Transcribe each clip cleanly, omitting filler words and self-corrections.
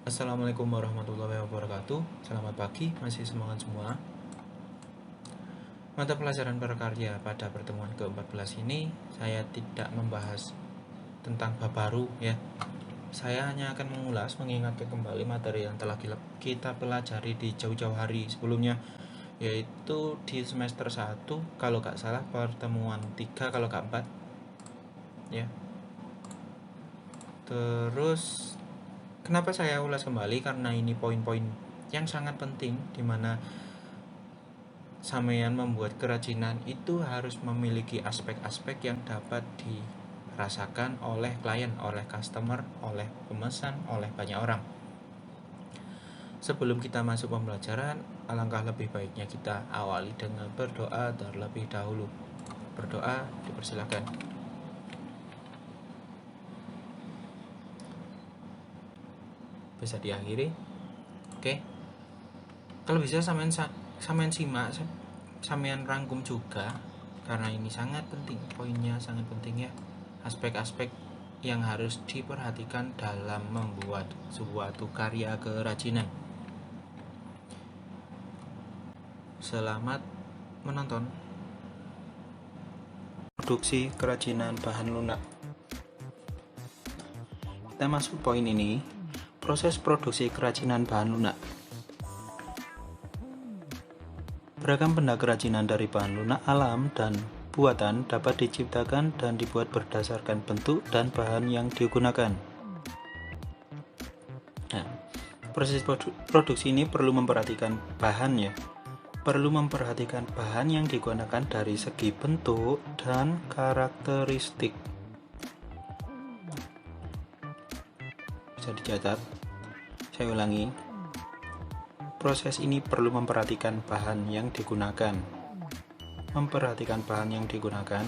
Assalamualaikum warahmatullahi wabarakatuh. Selamat pagi, masih semangat semua. Mata pelajaran prakarya pada pertemuan ke-14 ini saya tidak membahas tentang bab baru ya. Saya hanya akan mengulas, mengingatkan kembali materi yang telah kita pelajari di jauh-jauh hari sebelumnya, yaitu di semester 1 kalau gak salah, pertemuan 3 kalau gak 4 ya. Terus kenapa saya ulas kembali? Karena ini poin-poin yang sangat penting, dimana sampean membuat kerajinan itu harus memiliki aspek-aspek yang dapat dirasakan oleh klien, oleh customer, oleh pemesan, oleh banyak orang. Sebelum kita masuk pembelajaran, alangkah lebih baiknya kita awali dengan berdoa terlebih dahulu. Berdoa, dipersilakan. Bisa diakhiri. Oke. Kalau bisa sampean simak, sampean rangkum juga, karena ini sangat penting, poinnya sangat penting ya. Aspek-aspek yang harus diperhatikan dalam membuat suatu karya kerajinan. Selamat menonton. Produksi kerajinan bahan lunak. Kita masuk poin ini, proses produksi kerajinan bahan lunak. Beragam benda kerajinan dari bahan lunak alam dan buatan dapat diciptakan dan dibuat berdasarkan bentuk dan bahan yang digunakan. Nah, proses produksi ini perlu memperhatikan bahan ya. Perlu memperhatikan bahan yang digunakan dari segi bentuk dan karakteristik. Bisa dicatat. Saya ulangi. Proses ini perlu memperhatikan bahan yang digunakan. Memperhatikan bahan yang digunakan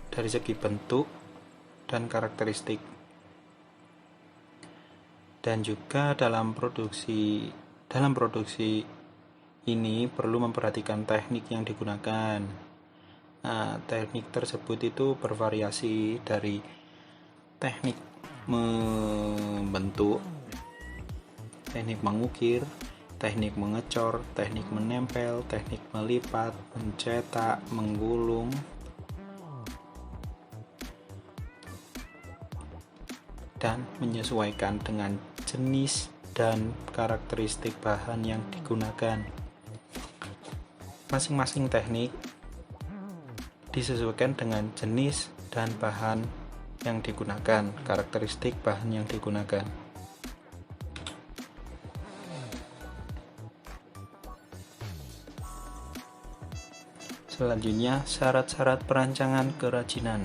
dari segi bentuk dan karakteristik. Dan juga dalam produksi ini perlu memperhatikan teknik yang digunakan. Nah, teknik tersebut itu bervariasi dari teknik membentuk, teknik mengukir, teknik mengecor, teknik menempel, teknik melipat, mencetak, menggulung, dan menyesuaikan dengan jenis dan karakteristik bahan yang digunakan. Masing-masing teknik disesuaikan dengan jenis dan bahan yang digunakan, karakteristik bahan yang digunakan. Selanjutnya, syarat-syarat perancangan kerajinan.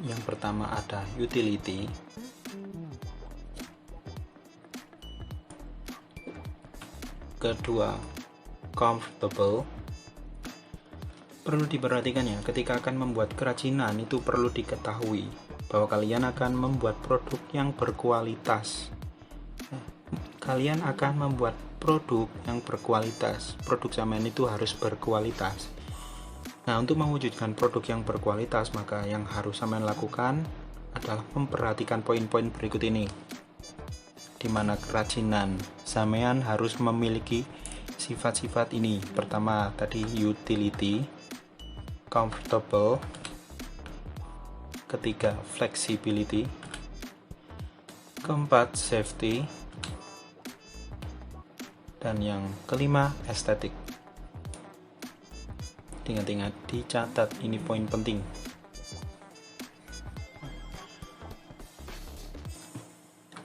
Yang pertama ada utility. Kedua, comfortable. Perlu diperhatikan ya, ketika akan membuat kerajinan itu perlu diketahui bahwa kalian akan membuat produk yang berkualitas. Kalian akan membuat produk yang berkualitas. Produk sampean itu harus berkualitas. Nah, untuk mewujudkan produk yang berkualitas, maka yang harus sampean lakukan adalah memperhatikan poin-poin berikut ini, di mana kerajinan sampean harus memiliki sifat-sifat ini. Pertama tadi utility, comfortable. Ketiga flexibility. Keempat safety. Dan yang kelima estetik. Ingat-ingat, dicatat, ini poin penting.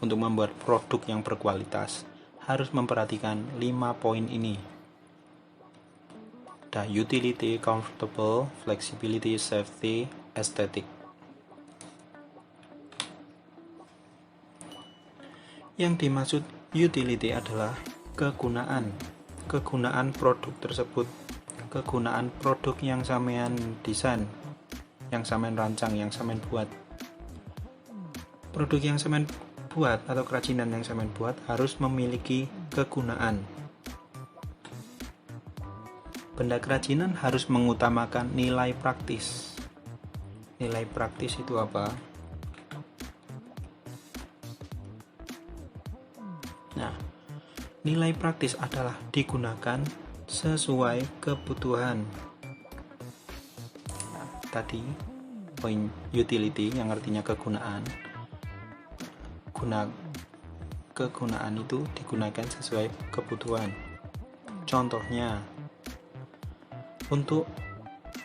Untuk membuat produk yang berkualitas harus memperhatikan 5 poin ini. Ada utility, comfortable, flexibility, safety, aesthetic. Yang dimaksud utility adalah kegunaan produk tersebut, kegunaan produk yang sampean desain, yang sampean rancang, yang sampean buat. Produk yang sampean buat atau kerajinan yang sampean buat harus memiliki kegunaan. Benda kerajinan harus mengutamakan nilai praktis. Nilai praktis itu apa? Nah, nilai praktis adalah digunakan sesuai kebutuhan. Nah, tadi poin utility yang artinya kegunaan. Kegunaan itu digunakan sesuai kebutuhan. Contohnya, untuk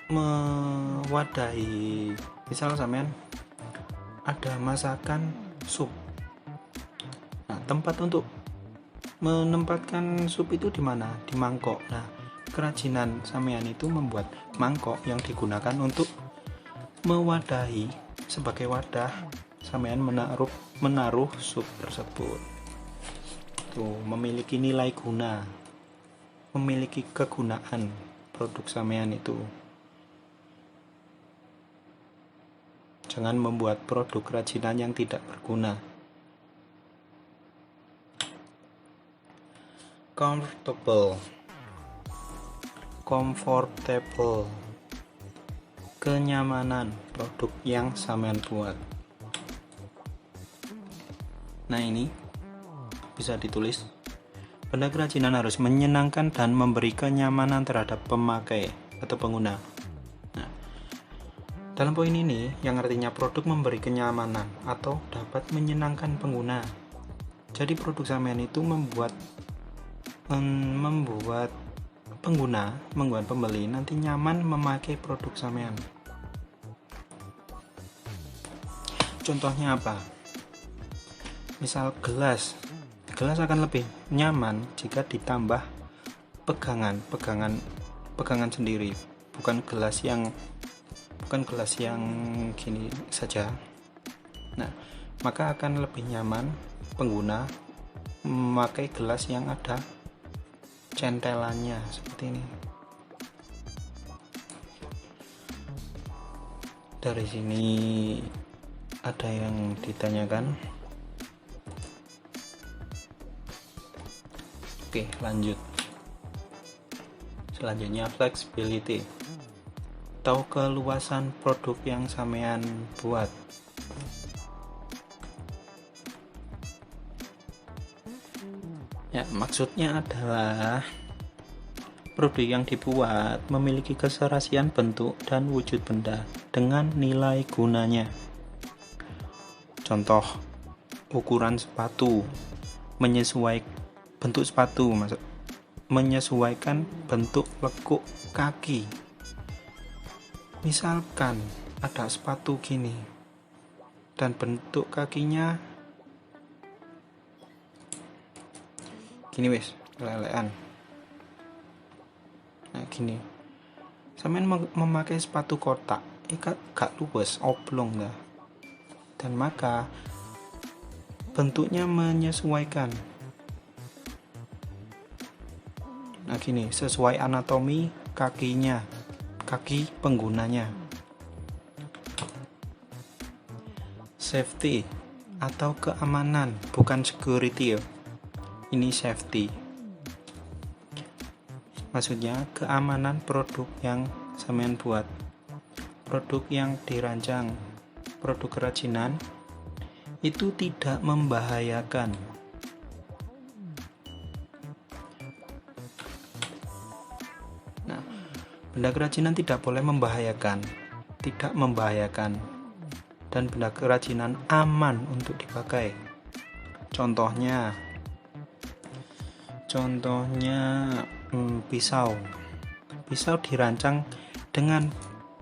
mewadahi, misal sampean ada masakan sup. Nah, tempat untuk menempatkan sup itu di mana? Di mangkok. Nah, kerajinan sampean itu membuat mangkok yang digunakan untuk mewadahi, sebagai wadah sampean menaruh sup tersebut. Tuh, memiliki nilai guna, memiliki kegunaan produk sampean itu. Jangan membuat produk kerajinan yang tidak berguna. Comfortable, kenyamanan produk yang sampean buat. Nah, ini bisa ditulis, benda kerajinan harus menyenangkan dan memberi kenyamanan terhadap pemakai atau pengguna. Nah, dalam poin ini yang artinya produk memberi kenyamanan atau dapat menyenangkan pengguna. Jadi produk sampean itu membuat pengguna, membuat pembeli nanti nyaman memakai produk sampean. Contohnya apa? Misal gelas akan lebih nyaman jika ditambah pegangan sendiri, bukan gelas yang gini saja. Nah, maka akan lebih nyaman pengguna memakai gelas yang ada centelannya seperti ini. Dari sini ada yang ditanyakan. Oke, lanjut. Selanjutnya flexibility, atau keluasan produk yang sampean buat. Ya, maksudnya adalah produk yang dibuat memiliki keserasian bentuk dan wujud benda dengan nilai gunanya. Contoh, ukuran sepatu, bentuk sepatu, menyesuaikan bentuk lekuk kaki. Misalkan ada sepatu gini dan bentuk kakinya gini wis, lelean. Nah, gini. Sampeyan memakai sepatu kotak, gak luwes, oblong dah. Dan maka bentuknya menyesuaikan. Nah, gini, sesuai anatomi kakinya, kaki penggunanya. Safety atau keamanan, bukan security ya. Ini safety. Maksudnya keamanan produk yang sampean buat. Produk yang dirancang, produk kerajinan itu tidak membahayakan. Nah, benda kerajinan tidak boleh membahayakan, dan benda kerajinan aman untuk dipakai. Contohnya pisau dirancang dengan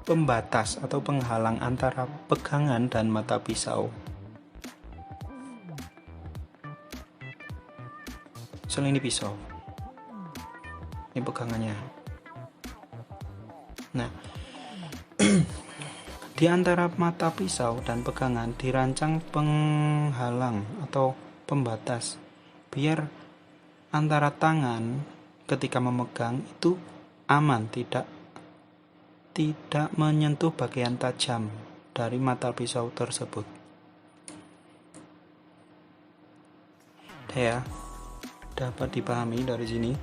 pembatas atau penghalang antara pegangan dan mata pisau. Soal ini pisau, ini pegangannya. Nah, di antara mata pisau dan pegangan dirancang penghalang atau pembatas, biar antara tangan ketika memegang itu aman, tidak menyentuh bagian tajam dari mata pisau tersebut. Ya, dapat dipahami dari sini.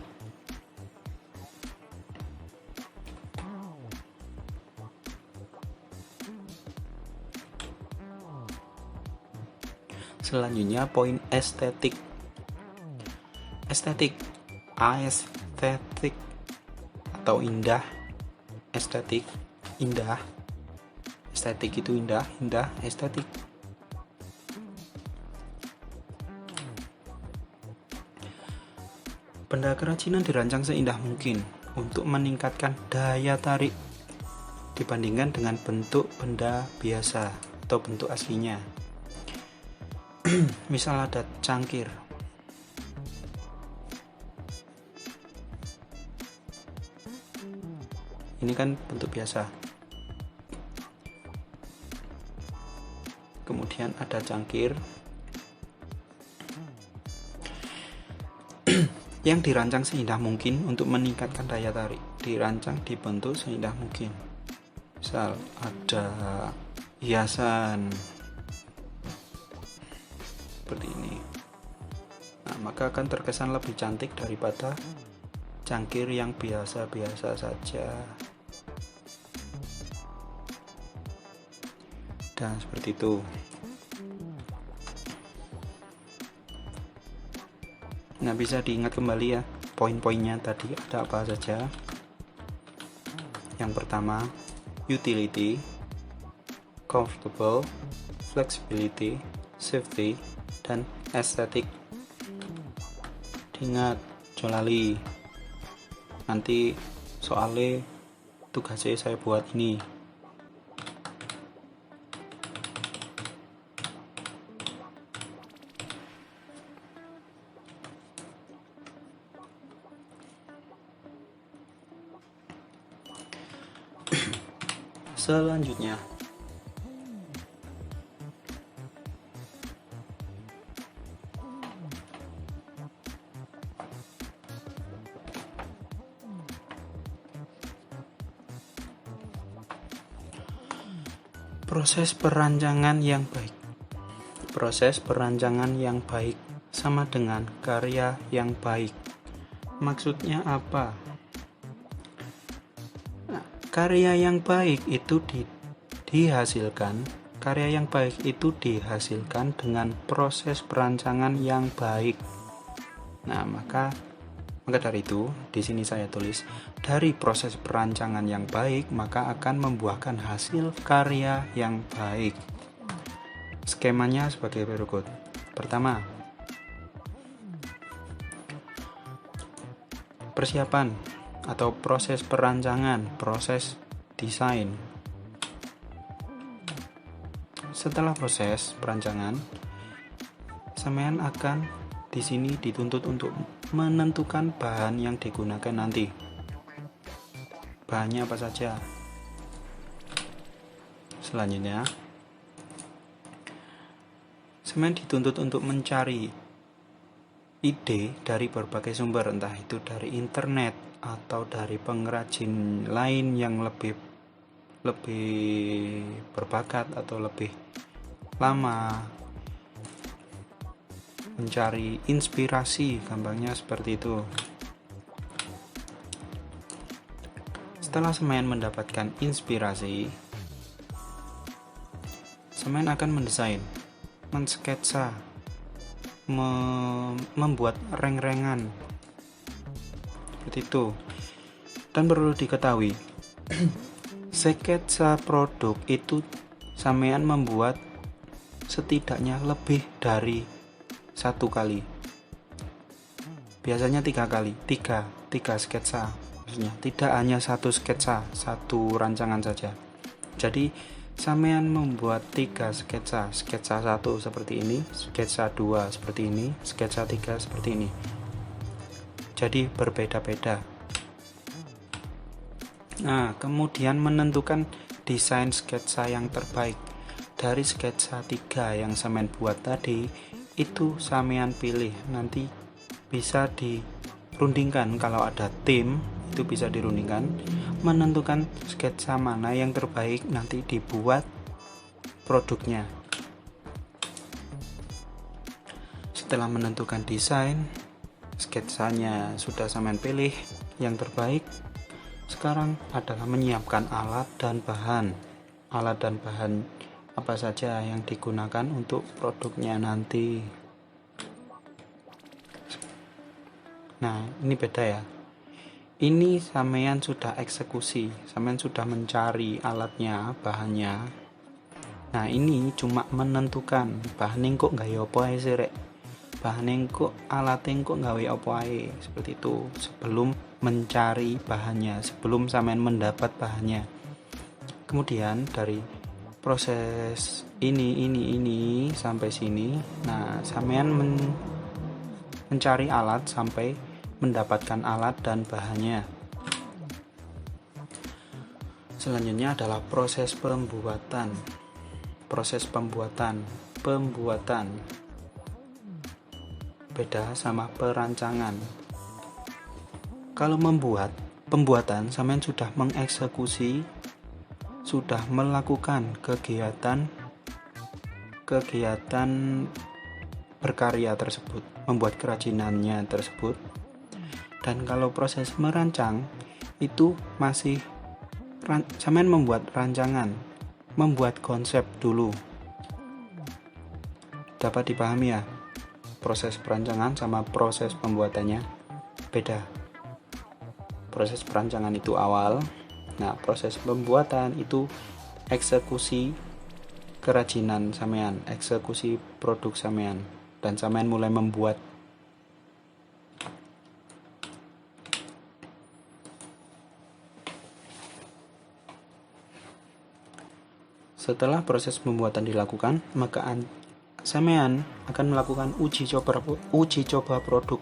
Selanjutnya poin estetik. Estetik, aesthetic atau indah. Estetik, indah. Estetik itu indah, estetik. Benda kerajinan dirancang seindah mungkin untuk meningkatkan daya tarik dibandingkan dengan bentuk benda biasa atau bentuk aslinya. Misal ada cangkir. Ini kan bentuk biasa. Kemudian ada cangkir yang dirancang seindah mungkin untuk meningkatkan daya tarik. Dirancang, dibentuk seindah mungkin. Misal ada hiasan seperti ini. Nah, maka akan terkesan lebih cantik daripada cangkir yang biasa-biasa saja. Dan seperti itu. Nah, bisa diingat kembali ya, poin-poinnya tadi ada apa saja. Yang pertama, utility, comfortable, flexibility, safety, dan aesthetic. Diingat, jolali. Nanti soalnya tugasnya saya buat ini. Selanjutnya, proses perancangan yang baik. Proses perancangan yang baik sama dengan karya yang baik. Maksudnya apa? Karya yang baik itu dihasilkan dengan proses perancangan yang baik. Nah, maka dari itu di sini saya tulis, dari proses perancangan yang baik maka akan membuahkan hasil karya yang baik. Skemanya sebagai berikut. Pertama, persiapan atau proses perancangan, proses desain. Setelah proses perancangan, sampean akan di sini dituntut untuk menentukan bahan yang digunakan nanti. Bahannya apa saja? Selanjutnya, sampean dituntut untuk mencari ide dari berbagai sumber, entah itu dari internet atau dari pengrajin lain yang lebih berbakat atau lebih lama, mencari inspirasi, gampangnya seperti itu. Setelah semuanya mendapatkan inspirasi, semuanya akan mendesain, mensketsa, membuat reng-rengan seperti itu. Dan perlu diketahui, sketsa produk itu sampean membuat setidaknya lebih dari 1 kali, biasanya 3 kali, 3 sketsa, maksudnya tidak hanya 1 sketsa, 1 rancangan saja. Jadi sampean membuat 3 sketsa 1 seperti ini, sketsa 2 seperti ini, sketsa 3 seperti ini. Jadi berbeda-beda. Nah, kemudian menentukan desain sketsa yang terbaik. Dari sketsa 3 yang sampean buat tadi, itu sampean pilih, nanti bisa dirundingkan. Kalau ada tim, itu bisa dirundingkan, menentukan sketsa mana yang terbaik, nanti dibuat produknya. Setelah menentukan desain, sketsanya sudah sampean pilih yang terbaik, sekarang adalah menyiapkan alat dan bahan apa saja yang digunakan untuk produknya nanti. Nah, ini beda ya. Ini sampean sudah eksekusi, sampean sudah mencari alatnya, bahannya. Nah, ini cuma menentukan bahan kok gawe apa ae sih rek. Bahan kok alat kok gawe apa ae, seperti itu. Sebelum mencari bahannya, sebelum sampean mendapat bahannya. Kemudian dari proses ini sampai sini, nah sampean mencari alat sampai mendapatkan alat dan bahannya. Selanjutnya adalah proses pembuatan. Proses pembuatan beda sama perancangan. Kalau pembuatan sampean sudah mengeksekusi, sudah melakukan kegiatan berkarya tersebut, membuat kerajinannya tersebut. Dan kalau proses merancang itu masih sampean membuat rancangan, membuat konsep dulu. Dapat dipahami ya? Proses perancangan sama proses pembuatannya beda. Proses perancangan itu awal, nah proses pembuatan itu eksekusi kerajinan sampean, eksekusi produk sampean, dan sampean mulai membuat. Setelah proses pembuatan dilakukan, maka sampean akan melakukan uji coba produk.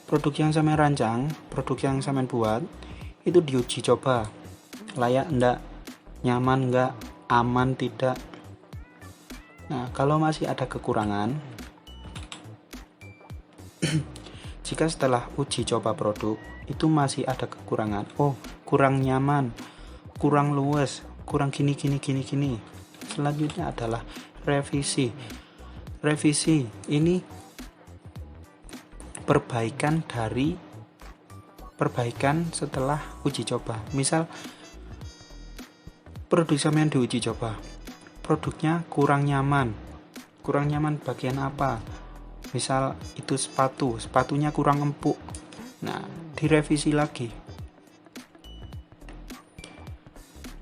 Produk yang sampean rancang, produk yang sampean buat, itu diuji coba. Layak enggak? Nyaman enggak? Aman tidak? Nah, kalau masih ada kekurangan, jika setelah uji coba produk itu masih ada kekurangan, kurang nyaman, kurang luwes, kurang gini. Selanjutnya adalah revisi. Revisi ini perbaikan setelah uji coba. Misal produk sampean diuji coba, produknya kurang nyaman bagian apa? Misal itu sepatunya kurang empuk. Nah, direvisi lagi.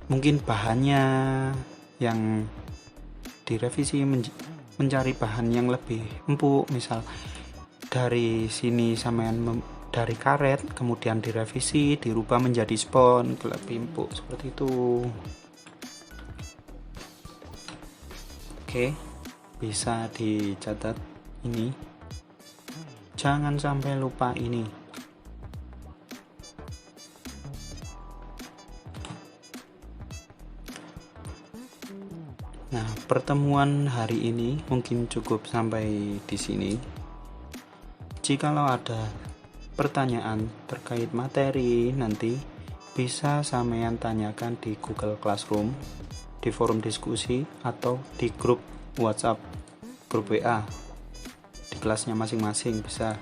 Mungkin bahannya yang direvisi, mencari bahan yang lebih empuk. Misal dari sini sampean dari karet, kemudian direvisi, dirubah menjadi spons lebih empuk, seperti itu. Oke, bisa dicatat ini. Jangan sampai lupa ini. Nah, pertemuan hari ini mungkin cukup sampai di sini. Jikalau ada pertanyaan terkait materi nanti, bisa sampean tanyakan di Google Classroom, di forum diskusi, atau di grup WhatsApp, grup WA di kelasnya masing-masing bisa.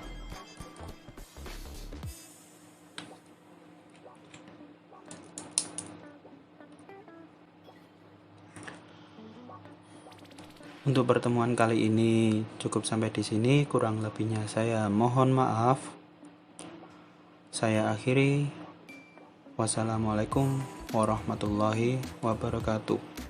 Untuk pertemuan kali ini cukup sampai di sini, kurang lebihnya saya mohon maaf. Saya akhiri. Wassalamualaikum warahmatullahi wabarakatuh.